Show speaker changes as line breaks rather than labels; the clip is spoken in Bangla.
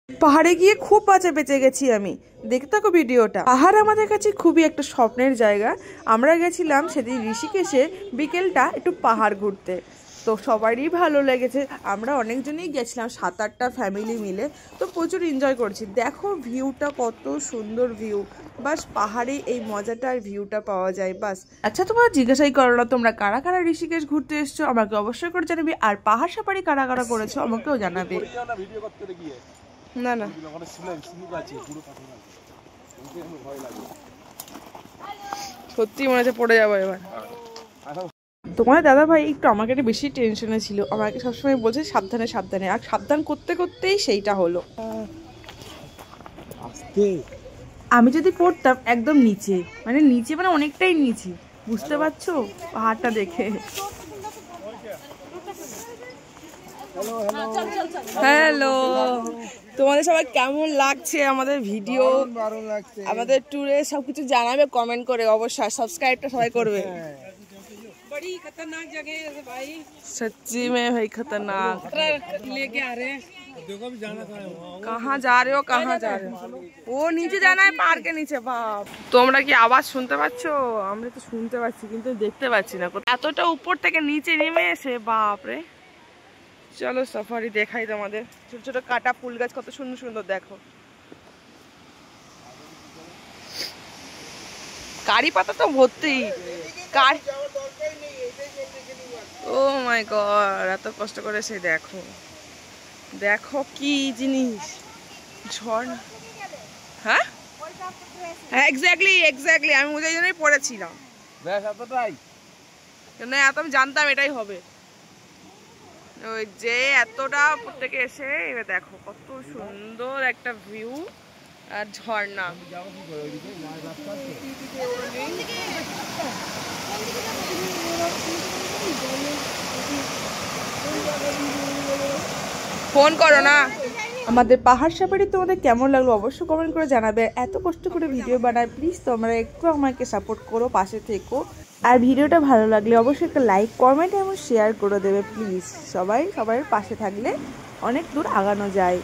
পাহাড়ে গিয়ে খুব বাঁচা বেঁচে গেছি আমি। দেখতে থাকো ভিডিওটা। পাহাড় আমাদের কাছে খুবই একটা স্বপ্নের জায়গা। আমরা গেছিলাম সেদিন ঋষিকেশে বিকেলটা একটু পাহাড় ঘুরতে, তো সবারই ভালো লেগেছে। আমরা অনেকজনই গেছিলাম, 7-8টা ফ্যামিলি মিলে, তো প্রচুর এনজয় করছি। দেখো ভিউটা কত সুন্দর ভিউ, বাস পাহাড়ে এই মজাটা আর ভিউটা পাওয়া যায় বাস। আচ্ছা, তোমরা জিজ্ঞাসাই করো না তোমরা কারা কারা ঋষিকেশ ঘুরতে এসছো, আমাকে অবশ্যই করে জানাবে। আর পাহাড় সাফারি কারা কারা করেছো আমাকেও জানাবে। না না, সত্যি মনে হচ্ছে পড়ে যাবো এবার। তোমার দাদা ভাই একটু আমাকে একটু বেশি টেনশনে ছিল, আমাকে সবসময় বলছে সাবধানে সাবধানে, আর সাবধান করতে করতেই সেইটা হলো। আমি যদি পড়তাম একদম নিচে, মানে নিচে মানে অনেকটাই নিচে, বুঝতে পারছো পাহাড়টা দেখে। হ্যালো, তোমাদের সবাই কেমন লাগছে আমাদের ভিডিও, আমাদের ট্যুরে সবকিছু জানাবে কমেন্ট করে অবশ্যই। সাবস্ক্রাইবটা সবাই করবে। बड़ी खतरनाक जगह है भाई, सच्ची में भाई खतरनाक। लेके आ रहे हैं, देखो भी जाना कहाँ जा रहे हो, कहाँ जा रहे हो? वो नीचे जाना है, पार के नीचे। बाप, তোমরা কি আওয়াজ শুনতে পাচ্ছ? আমরা তো শুনতে পাচ্ছি কিন্তু দেখতে পাচ্ছি না। এতটা উপর থেকে নিচে নেমে এসে বাপ রে। চলো সাফারি দেখাই তোমাদের। ছোট ছোট কাটা ফুল গাছ কত সুন্দর সুন্দর, দেখো। কারি পাতা তো ভর্তি। ও মাই গড, এত কষ্ট করে সে দেখো, দেখো কি জিনিস, ঝর্ণা। হ্যাঁ এক্স্যাক্টলি এক্স্যাক্টলি, আমি ওই জন্যই পড়েছিলাম, এত আমি জানতাম এটাই হবে। ওই যে এতটা উপর থেকে এসে এবার দেখো কত সুন্দর একটা ভিউ আর ঝর্ণা। ফোন করো না। আমাদের পাহাড় সাফারি তোমাদের কেমন লাগলো অবশ্যই কমেন্ট করে জানাবে। এত কষ্ট করে ভিডিও বানায়, প্লিজ তোমরা একটু আমাকে সাপোর্ট করো, পাশে থেকো। আর ভিডিওটা ভালো লাগলে অবশ্যই একটা লাইক, কমেন্ট এবং শেয়ার করে দেবে প্লিজ। সবাই সবার পাশে থাকলে অনেক দূর আগানো যায়।